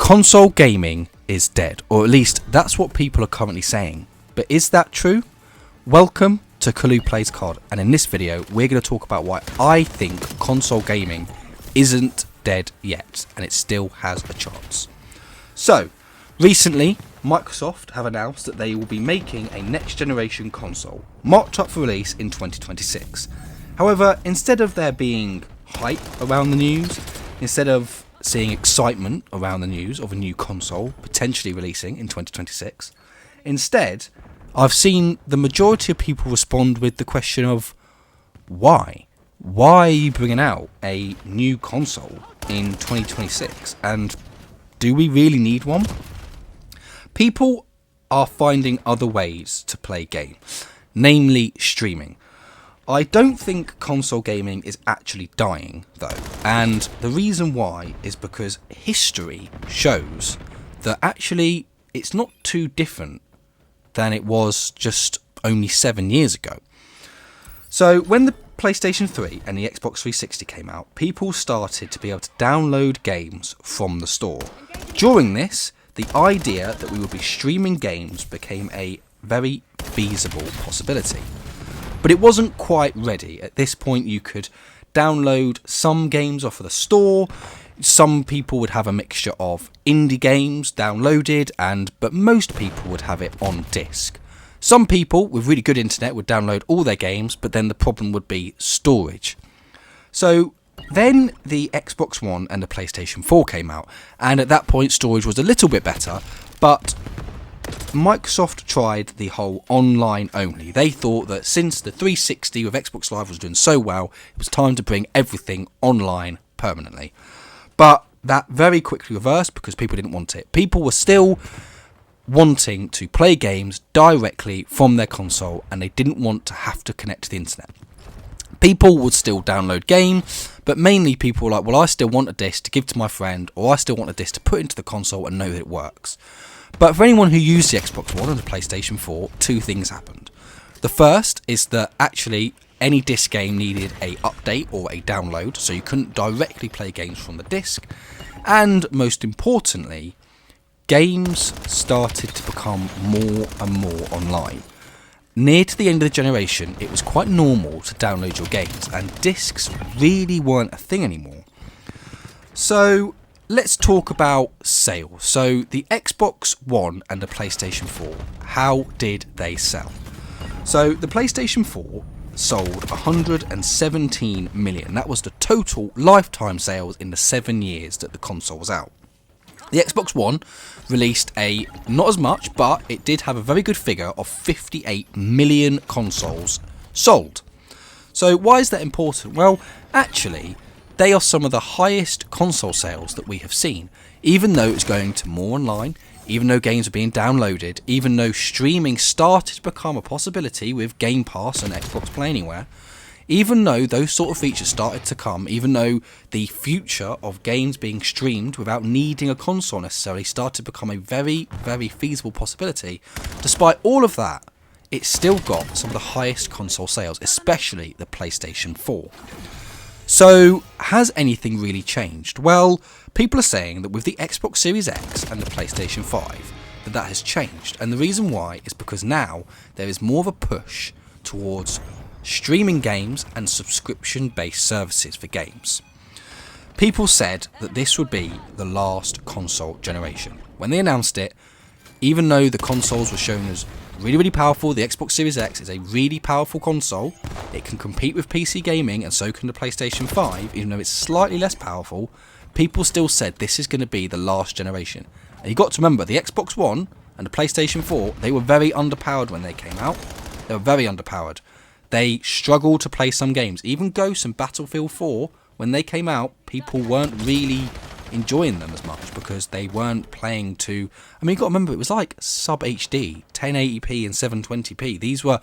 Console gaming is dead, or at least that's what people are currently saying. But is that true? Welcome to Kalu Plays COD, and in this video we're going to talk about why I think console gaming isn't dead yet, and it still has a chance. So, recently Microsoft have announced that they will be making a next generation console, marked up for release in 2026. However, instead of there being hype around the news, instead of seeing excitement around the news of a new console potentially releasing in 2026, instead I've seen the majority of people respond with the question of why? Why are you bringing out a new console in 2026? And do we really need one? People are finding other ways to play games, namely streaming. I don't think console gaming is actually dying, though, and the reason why is because history shows that actually it's not too different than it was just only 7 years ago. So when the PlayStation 3 and the Xbox 360 came out, people started to be able to download games from the store. During this, the idea that we would be streaming games became a very feasible possibility. But it wasn't quite ready. At this point, you could download some games off of the store. Some people would have a mixture of indie games downloaded, but most people would have it on disc. Some people with really good internet would download all their games, but then the problem would be storage. So then the Xbox One and the PlayStation 4 came out, and at that point storage was a little bit better, but Microsoft tried the whole online only. They thought that since the 360 with Xbox Live was doing so well, it was time to bring everything online permanently. But that very quickly reversed because people didn't want it. People were still wanting to play games directly from their console, and they didn't want to have to connect to the internet. People would still download games, but mainly people were like, well, I still want a disc to give to my friend, or I still want a disc to put into the console and know that it works. But for anyone who used the Xbox One and the PlayStation 4, two things happened. The first is that actually any disc game needed a update or a download, so you couldn't directly play games from the disc. And most importantly, games started to become more and more online. Near to the end of the generation, it was quite normal to download your games, and discs really weren't a thing anymore. So let's talk about sales. So the Xbox One and the PlayStation 4, how did they sell? So the PlayStation 4 sold 117 million. That was the total lifetime sales in the 7 years that the console was out. The Xbox One released not as much, but it did have a very good figure of 58 million consoles sold. So why is that important? Well, actually, they are some of the highest console sales that we have seen, even though it's going to more online, even though games are being downloaded, even though streaming started to become a possibility with Game Pass and Xbox Play Anywhere, even though those sort of features started to come, even though the future of games being streamed without needing a console necessarily started to become a very, very feasible possibility, despite all of that, it still got some of the highest console sales, especially the PlayStation 4. So, has anything really changed? Well, people are saying that with the Xbox Series X and the PlayStation 5, that has changed. And the reason why is because now there is more of a push towards streaming games and subscription-based services for games. People said that this would be the last console generation. When they announced it, even though the consoles were shown as really, really powerful, the Xbox Series X is a really powerful console. It can compete with PC gaming, and so can the PlayStation 5, even though it's slightly less powerful. People still said this is going to be the last generation. And you've got to remember, the Xbox One and the PlayStation 4, they were very underpowered when they came out. They were very underpowered. They struggled to play some games. Even Ghosts and Battlefield 4, when they came out, people weren't really enjoying them as much because they weren't playing to... I mean, you've got to remember, it was like sub HD, 1080p and 720p. These were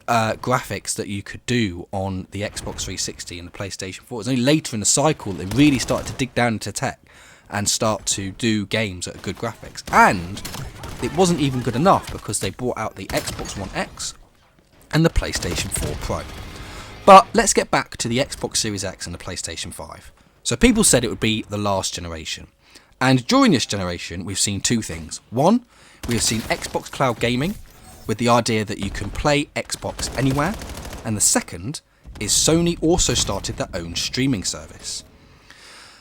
graphics that you could do on the Xbox 360 and the PlayStation 4. It was only later in the cycle that they really started to dig down into tech and start to do games at good graphics. And it wasn't even good enough because they brought out the Xbox One X and the PlayStation 4 Pro. But let's get back to the Xbox Series X and the PlayStation 5. So people said it would be the last generation. And during this generation, we've seen two things. One, we have seen Xbox Cloud Gaming, with the idea that you can play Xbox anywhere. And the second is Sony also started their own streaming service.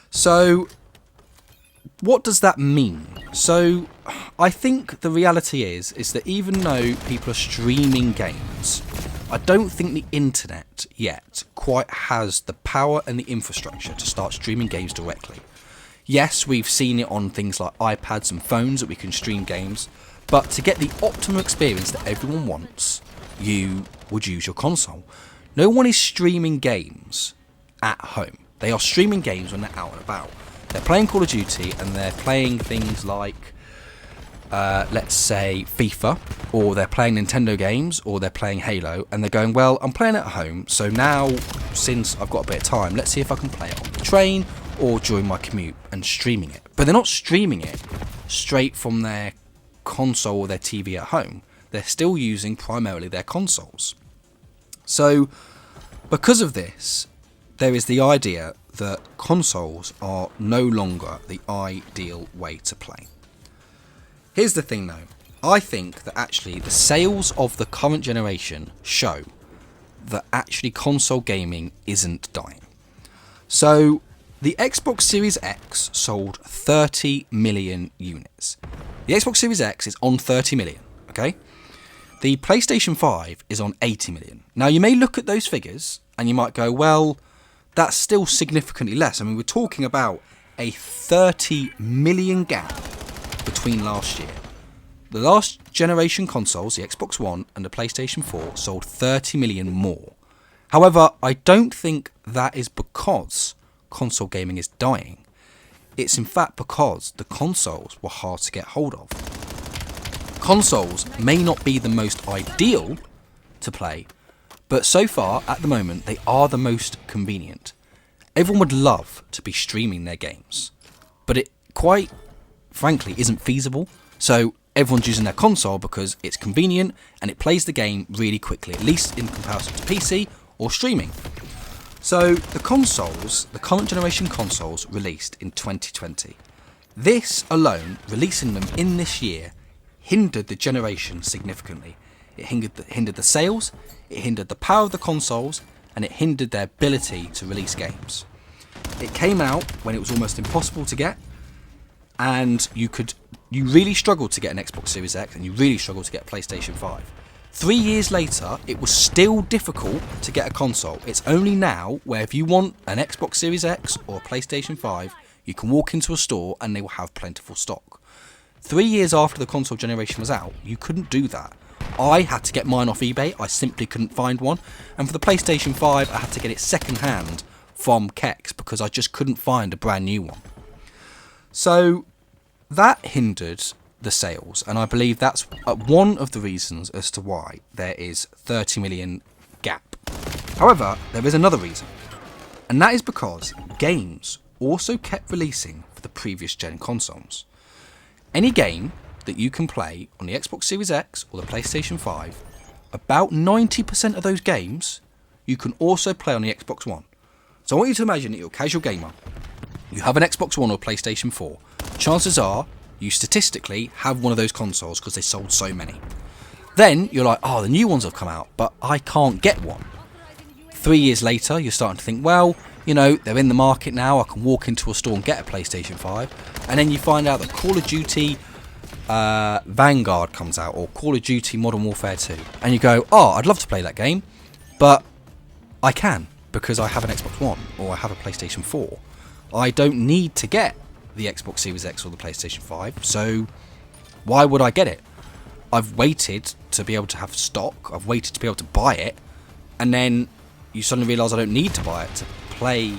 So what does that mean? So I think the reality is that even though people are streaming games, I don't think the internet yet quite has the power and the infrastructure to start streaming games directly. Yes, we've seen it on things like iPads and phones that we can stream games, but to get the optimal experience that everyone wants, you would use your console. No one is streaming games at home. They are streaming games when they're out and about. They're playing Call of Duty and they're playing things like, let's say, FIFA, or they're playing Nintendo games, or they're playing Halo, and they're going, well, I'm playing at home, so now, since I've got a bit of time, let's see if I can play it on the train or during my commute, and streaming it. But they're not streaming it straight from their console or their TV at home. They're still using primarily their consoles. So, because of this, there is the idea that consoles are no longer the ideal way to play. Here's the thing though, I think that actually the sales of the current generation show that actually console gaming isn't dying. So the Xbox Series X sold 30 million units. The Xbox Series X is on 30 million, okay? The PlayStation 5 is on 80 million. Now you may look at those figures and you might go, well, that's still significantly less. I mean, we're talking about a 30 million gap between last year. The last generation consoles, the Xbox One and the PlayStation 4, sold 30 million more. However, I don't think that is because console gaming is dying. It's in fact because the consoles were hard to get hold of. Consoles may not be the most ideal to play, but so far, at the moment, they are the most convenient. Everyone would love to be streaming their games, but it quite frankly isn't feasible. So everyone's using their console because it's convenient and it plays the game really quickly, at least in comparison to PC or streaming. So the consoles, the current generation consoles, released in 2020. This alone, releasing them in this year, hindered the generation significantly. It hindered the sales, it hindered the power of the consoles, and it hindered their ability to release games. It came out when it was almost impossible to get, and you really struggled to get an Xbox Series X, and you really struggled to get a PlayStation 5. 3 years later, it was still difficult to get a console. It's only now where if you want an Xbox Series X or a PlayStation 5, you can walk into a store and they will have plentiful stock. 3 years after the console generation was out, you couldn't do that. I had to get mine off eBay, I simply couldn't find one. And for the PlayStation 5, I had to get it second hand from Kex because I just couldn't find a brand new one. So that hindered the sales, and I believe that's one of the reasons as to why there is 30 million gap. However, there is another reason, and that is because games also kept releasing for the previous gen consoles. Any game that you can play on the Xbox Series X or the PlayStation 5, about 90% of those games you can also play on the Xbox One. So I want you to imagine that you're a casual gamer, you have an Xbox One or PlayStation 4, chances are you statistically have one of those consoles because they sold so many. Then you're like, oh, the new ones have come out, but I can't get one. 3 years later, you're starting to think, well, you know, they're in the market now, I can walk into a store and get a PlayStation 5. And then you find out that Call of Duty Vanguard comes out, or Call of Duty Modern Warfare 2, and you go, oh, I'd love to play that game, but I can because I have an Xbox One or I have a PlayStation 4. I don't need to get the Xbox Series X or the PlayStation 5, so why would I get it? I've waited to be able to have stock, I've waited to be able to buy it, and then you suddenly realise I don't need to buy it to play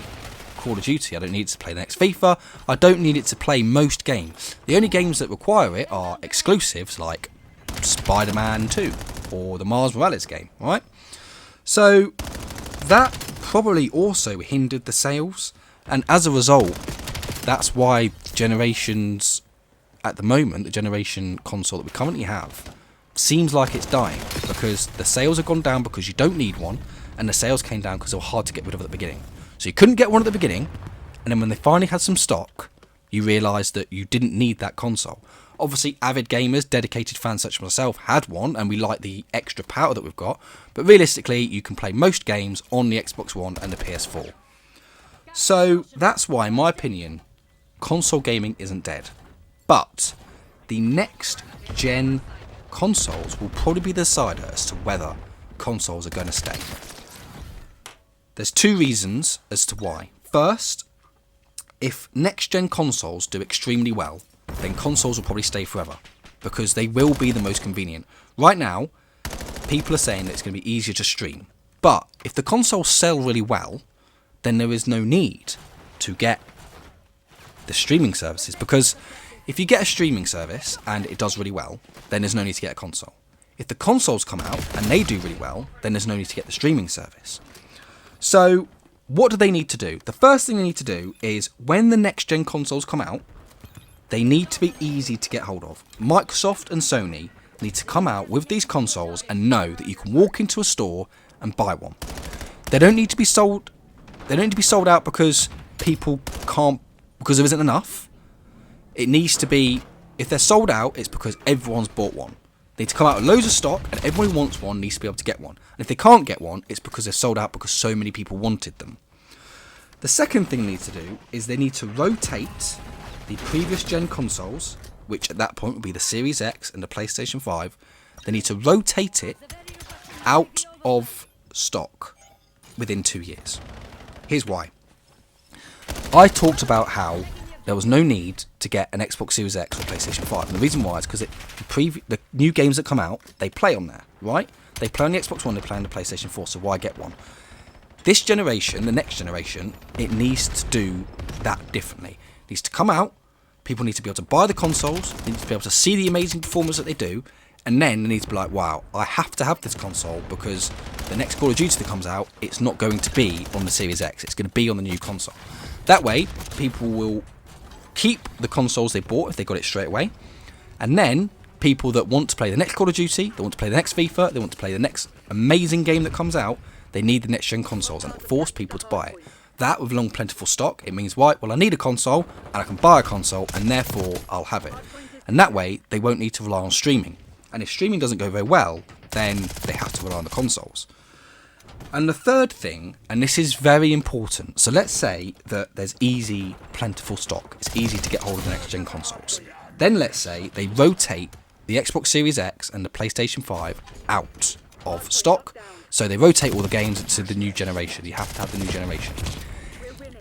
Call of Duty, I don't need it to play the next FIFA, I don't need it to play most games. The only games that require it are exclusives like Spider-Man 2 or the Miles Morales game, right? So that probably also hindered the sales, and as a result, that's why generations at the moment, the generation console that we currently have, seems like it's dying, because the sales have gone down because you don't need one, and the sales came down because they were hard to get rid of at the beginning. So you couldn't get one at the beginning, and then when they finally had some stock, you realise that you didn't need that console. Obviously, avid gamers, dedicated fans such as myself, had one, and we like the extra power that we've got. But realistically, you can play most games on the Xbox One and the PS4. So that's why, in my opinion, console gaming isn't dead. But the next gen consoles will probably be the decider as to whether consoles are going to stay. There's two reasons as to why. First, if next gen consoles do extremely well, then consoles will probably stay forever, because they will be the most convenient. Right now, people are saying that it's going to be easier to stream. But if the consoles sell really well, then there is no need to get the streaming services, because if you get a streaming service and it does really well, then there's no need to get a console. If the consoles come out and they do really well, then there's no need to get the streaming service. So what do they need to do? The first thing they need to do is, when the next gen consoles come out, they need to be easy to get hold of. Microsoft and Sony need to come out with these consoles and know that you can walk into a store and buy one. They don't need to be sold. They don't need to be sold out because people can't, because there isn't enough. It needs to be, if they're sold out, it's because everyone's bought one. They need to come out with loads of stock, and everyone who wants one needs to be able to get one. And if they can't get one, it's because they're sold out because so many people wanted them. The second thing they need to do is they need to rotate the previous gen consoles, which at that point would be the Series X and the PlayStation 5. They need to rotate it out of stock within 2 years. Here's why. I talked about how there was no need to get an Xbox Series X or PlayStation 5. And the reason why is because the new games that come out, they play on there, right? They play on the Xbox One, they play on the PlayStation 4, so why get one? This generation, the next generation, it needs to do that differently. It needs to come out, people need to be able to buy the consoles, they need to be able to see the amazing performance that they do, and then they need to be like, wow, I have to have this console because the next Call of Duty that comes out, it's not going to be on the Series X, it's going to be on the new console. That way, people will keep the consoles they bought if they got it straight away, and then people that want to play the next Call of Duty, they want to play the next FIFA, they want to play the next amazing game that comes out, they need the next gen consoles, and it force people to buy it. That, with long plentiful stock, it means, right, well, I need a console and I can buy a console, and therefore I'll have it. And that way they won't need to rely on streaming, and if streaming doesn't go very well, then they have to rely on the consoles. And the third thing, and this is very important, so let's say that there's easy, plentiful stock. It's easy to get hold of the next gen consoles. Then let's say they rotate the Xbox Series X and the PlayStation 5 out of stock. So they rotate all the games to the new generation. You have to have the new generation.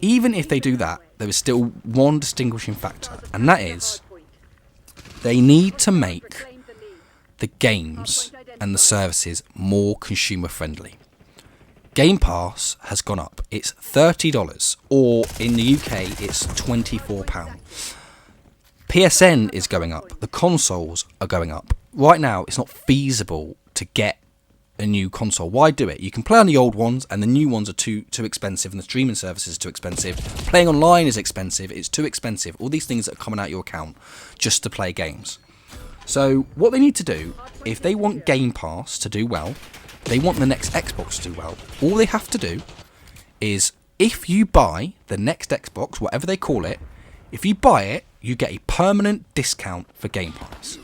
Even if they do that, there is still one distinguishing factor, and that is they need to make the games and the services more consumer friendly. Game Pass has gone up. It's $30, or in the UK, it's £24. PSN is going up. The consoles are going up. Right now, it's not feasible to get a new console. Why do it? You can play on the old ones, and the new ones are too expensive, and the streaming service is too expensive. Playing online is expensive. It's too expensive. All these things that are coming out your account just to play games. So what they need to do, if they want Game Pass to do well, they want the next Xbox to do well, all they have to do is, if you buy the next Xbox, whatever they call it, if you buy it, you get a permanent discount for Game Pass.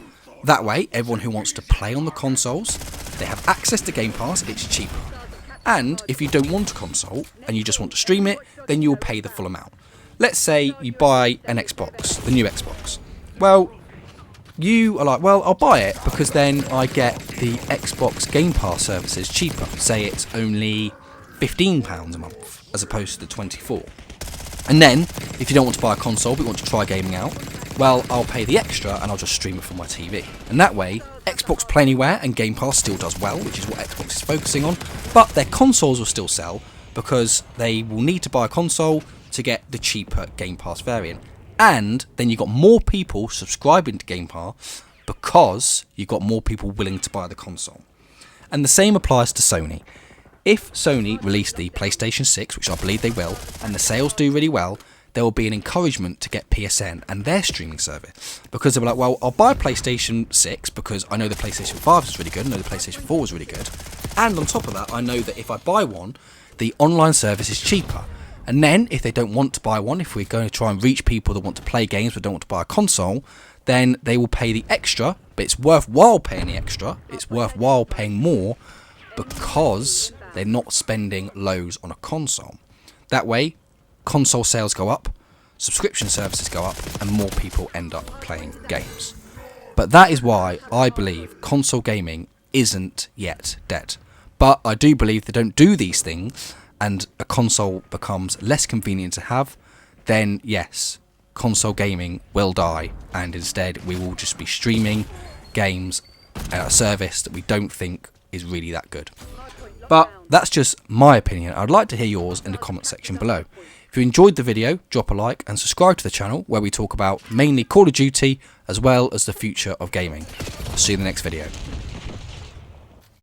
That way, everyone who wants to play on the consoles, they have access to Game Pass, it's cheaper. And if you don't want a console and you just want to stream it, then you'll pay the full amount. Let's say you buy an Xbox, the new Xbox. Well, you are like, well, I'll buy it because then I get the Xbox Game Pass services cheaper. Say it's only £15 a month as opposed to the 24. And then, if you don't want to buy a console but you want to try gaming out, well, I'll pay the extra and I'll just stream it from my TV. And that way, Xbox Play Anywhere and Game Pass still does well, which is what Xbox is focusing on, but their consoles will still sell because they will need to buy a console to get the cheaper Game Pass variant. And then you've got more people subscribing to Game Pass because you've got more people willing to buy the console. And the same applies to Sony. If Sony release the PlayStation 6, which I believe they will, and the sales do really well, there will be an encouragement to get PSN and their streaming service. Because they'll be like, well, I'll buy a PlayStation 6 because I know the PlayStation 5 is really good, I know the PlayStation 4 is really good. And on top of that, I know that if I buy one, the online service is cheaper. And then if they don't want to buy one, if we're going to try and reach people that want to play games but don't want to buy a console, then they will pay the extra, but it's worthwhile paying the extra, it's worthwhile paying more because they're not spending loads on a console. That way, console sales go up, subscription services go up, and more people end up playing games. But that is why I believe console gaming isn't yet dead. But I do believe they don't do these things and a console becomes less convenient to have, then yes, console gaming will die, and instead we will just be streaming games at a service that we don't think is really that good. But that's just my opinion. I'd like to hear yours in the comment section below. If you enjoyed the video, drop a like and subscribe to the channel where we talk about mainly Call of Duty as well as the future of gaming. I'll see you in the next video.